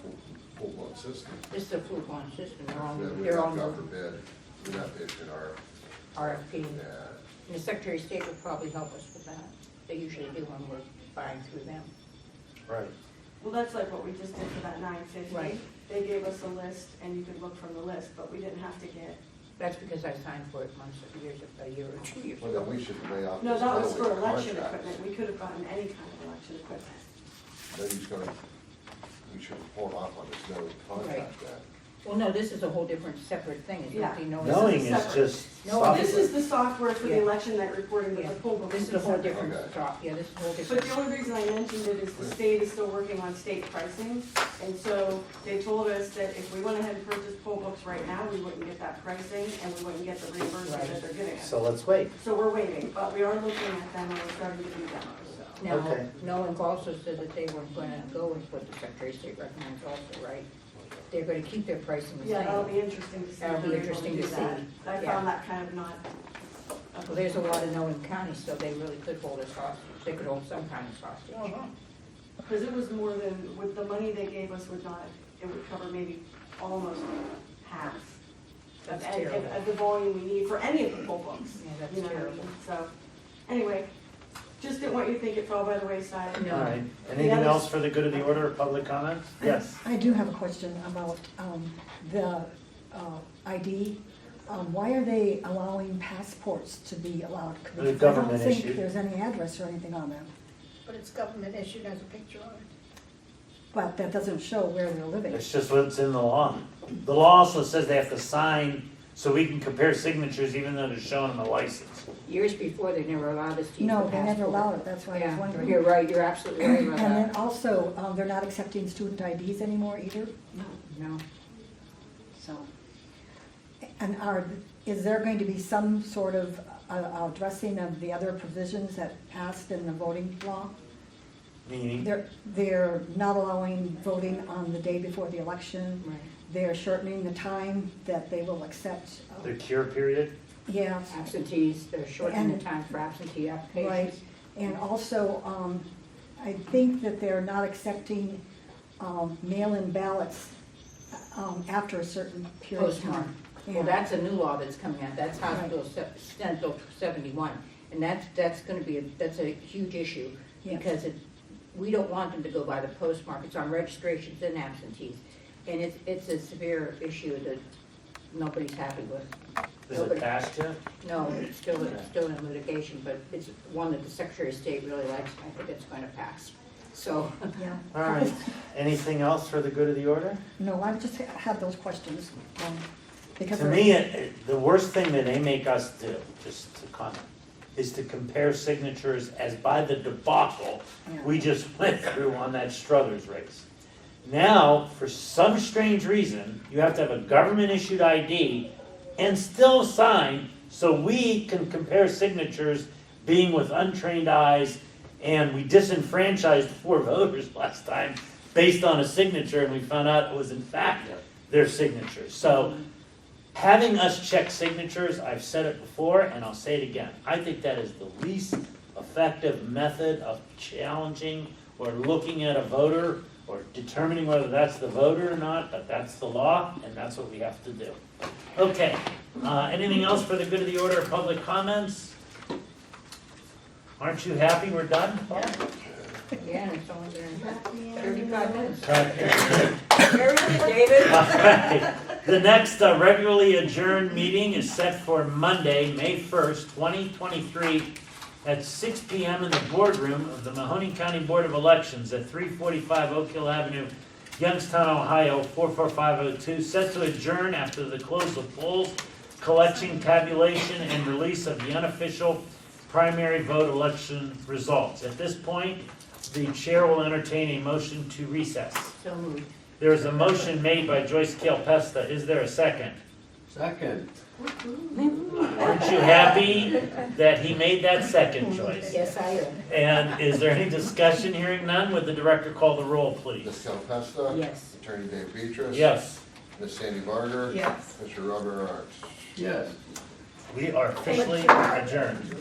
[SPEAKER 2] full-blown system?
[SPEAKER 10] This is a full-blown system,
[SPEAKER 2] Then we'd
[SPEAKER 10] they're
[SPEAKER 2] have
[SPEAKER 10] on
[SPEAKER 2] to go for
[SPEAKER 10] the
[SPEAKER 2] bid, we'd have to issue our,
[SPEAKER 10] RFP.
[SPEAKER 2] yeah.
[SPEAKER 10] And the Secretary of State would probably help us with that. They usually do when we're buying through them.
[SPEAKER 1] Right.
[SPEAKER 5] Well, that's like what we just did for that 950.
[SPEAKER 10] Right.
[SPEAKER 5] They gave us a list, and you could look from the list, but we didn't have to get.
[SPEAKER 10] That's because I signed for it a year or 2 years
[SPEAKER 2] Well,
[SPEAKER 10] ago.
[SPEAKER 2] then we should lay off
[SPEAKER 5] No,
[SPEAKER 2] this
[SPEAKER 5] that was for
[SPEAKER 2] highway
[SPEAKER 5] election
[SPEAKER 2] contract.
[SPEAKER 5] equipment. We could have gotten any kind of election equipment.
[SPEAKER 2] Then he's gonna, we should hold off on this no contract then.
[SPEAKER 10] Well, no, this is a whole different, separate thing. It's
[SPEAKER 5] Yeah.
[SPEAKER 10] nothing, no.
[SPEAKER 1] Knowing is
[SPEAKER 5] separate.
[SPEAKER 1] just
[SPEAKER 10] No,
[SPEAKER 1] software.
[SPEAKER 5] This is the software for the
[SPEAKER 10] Yeah.
[SPEAKER 5] election night reporting, but
[SPEAKER 10] Yeah.
[SPEAKER 5] the poll book
[SPEAKER 10] This
[SPEAKER 5] is
[SPEAKER 10] is a whole
[SPEAKER 5] separate.
[SPEAKER 10] different
[SPEAKER 2] Okay.
[SPEAKER 10] stuff. Yeah, this is a whole
[SPEAKER 5] But
[SPEAKER 10] different.
[SPEAKER 5] the only reason I mentioned it is the state is still working on state pricing, and so they told us that if we went ahead and purchased poll books right now, we wouldn't get that pricing, and we wouldn't get the reimbursement that they're giving us.
[SPEAKER 1] So let's wait.
[SPEAKER 5] So we're waiting, but we are looking at them, and we're starting to do demos, so.
[SPEAKER 10] Now,
[SPEAKER 1] Okay.
[SPEAKER 10] no one's also said that they weren't going to go with what the Secretary of State recommends also, right? They're going to keep their pricing the same.
[SPEAKER 5] Yeah, that'll be interesting to see.
[SPEAKER 10] That'll
[SPEAKER 5] if
[SPEAKER 10] be
[SPEAKER 5] they're able
[SPEAKER 10] interesting
[SPEAKER 5] do
[SPEAKER 10] to
[SPEAKER 5] that.
[SPEAKER 10] see.
[SPEAKER 5] I
[SPEAKER 10] Yeah.
[SPEAKER 5] found that kind of not.
[SPEAKER 10] Well, there's a lot of no in counties, so they really could hold us hostage. They could hold some kind of hostage.
[SPEAKER 5] Because it was more than, with the money they gave us would not, it would cover maybe almost half.
[SPEAKER 10] That's
[SPEAKER 5] of-
[SPEAKER 10] terrible.
[SPEAKER 5] Of the volume we need for any of the poll books.
[SPEAKER 10] Yeah, that's
[SPEAKER 5] You know what I
[SPEAKER 10] terrible.
[SPEAKER 5] mean? So, anyway, just didn't want you to think it fell by the wayside.
[SPEAKER 10] No.
[SPEAKER 1] All right. Anything
[SPEAKER 5] others-
[SPEAKER 1] else for the good of the order, public comment? Yes.
[SPEAKER 12] I do have a question about the ID. Why are they allowing passports to be allowed?
[SPEAKER 1] The government
[SPEAKER 12] I don't
[SPEAKER 1] issue.
[SPEAKER 12] think there's any address or anything on them,
[SPEAKER 3] But it's government issued, has a picture on it.
[SPEAKER 12] but that doesn't show where they're living.
[SPEAKER 1] It's just what's in the law. The law also says they have to sign so we can compare signatures even though they're showing them a license.
[SPEAKER 10] Years before, they never allowed us to use the
[SPEAKER 12] No,
[SPEAKER 10] passport.
[SPEAKER 12] they never allowed it, that's why I was
[SPEAKER 10] Yeah,
[SPEAKER 12] wondering.
[SPEAKER 10] you're right, you're absolutely right about
[SPEAKER 12] And then
[SPEAKER 10] that.
[SPEAKER 12] also, they're not accepting student IDs anymore either,
[SPEAKER 10] No.
[SPEAKER 12] so. And is there going to be some sort of addressing of the other provisions that passed in the voting law?
[SPEAKER 1] Meaning,
[SPEAKER 12] They're not allowing voting on the day before the election.
[SPEAKER 10] Right.
[SPEAKER 12] They're shortening the time that they will accept.
[SPEAKER 1] the cure period?
[SPEAKER 12] Yeah,
[SPEAKER 10] Absentees, they're shortening the
[SPEAKER 12] And-
[SPEAKER 10] time for absentee
[SPEAKER 12] right.
[SPEAKER 10] applications.
[SPEAKER 12] And also, I think that they're not accepting mail-in ballots after a certain period of
[SPEAKER 10] Postmark.
[SPEAKER 12] time.
[SPEAKER 10] Well,
[SPEAKER 12] Yeah.
[SPEAKER 10] that's a new law that's coming out, that's House
[SPEAKER 12] Right.
[SPEAKER 10] Bill, Senate Bill 71. And that's gonna be, that's a huge issue,
[SPEAKER 12] Yes.
[SPEAKER 10] because we don't want them to go by the postmark, it's on registrations and absentees. And it's a severe issue that nobody's happy with.
[SPEAKER 1] Is it passed yet?
[SPEAKER 10] No, it's still in litigation, but it's one that the Secretary of State really likes, and I think it's going to pass. So,
[SPEAKER 12] Yeah.
[SPEAKER 1] All right. Anything else for the good of the order?
[SPEAKER 12] No, I just had those questions. Because
[SPEAKER 1] To
[SPEAKER 12] they're-
[SPEAKER 1] me, the worst thing that they make us do, just to comment, is to compare signatures as by the debacle we just went through on that Struthers race. Now, for some strange reason, you have to have a government-issued ID and still sign so we can compare signatures being with untrained eyes, and we disenfranchised 4 voters last time based on a signature, and we found out it was in fact their signature. So having us check signatures, I've said it before and I'll say it again, I think that is the least effective method of challenging or looking at a voter or determining whether that's the voter or not, but that's the law, and that's what we have to do. Okay, anything else for the good of the order of public comments? Aren't you happy we're done?
[SPEAKER 10] Yeah, it's only been 35 minutes.
[SPEAKER 7] Very good, David.
[SPEAKER 1] Alright. The next regularly adjourned meeting is set for Monday, May 1st, 2023, at 6 p.m. in the boardroom of the Mahoning County Board of Elections at 345 Oak Hill Avenue, Youngstown, Ohio, 44502, set to adjourn after the close of polls, collection, tabulation, and release of the unofficial primary vote election results. At this point, the chair will entertain a motion to recess.
[SPEAKER 10] So moved.
[SPEAKER 1] There is a motion made by Joyce Kalpesta. Is there a second?
[SPEAKER 4] Second.
[SPEAKER 1] Aren't you happy that he made that second choice?
[SPEAKER 10] Yes, I am.
[SPEAKER 1] And is there any discussion? Hearing none, would the director call the roll,
[SPEAKER 2] Ms.
[SPEAKER 1] please?
[SPEAKER 2] Calpesta?
[SPEAKER 10] Yes.
[SPEAKER 2] Attorney Dave Beatrice?
[SPEAKER 1] Yes,
[SPEAKER 2] Ms. Sandy Barger?
[SPEAKER 7] Yes.
[SPEAKER 2] Mr. Robert Arts?
[SPEAKER 4] Yes.
[SPEAKER 1] we are officially adjourned.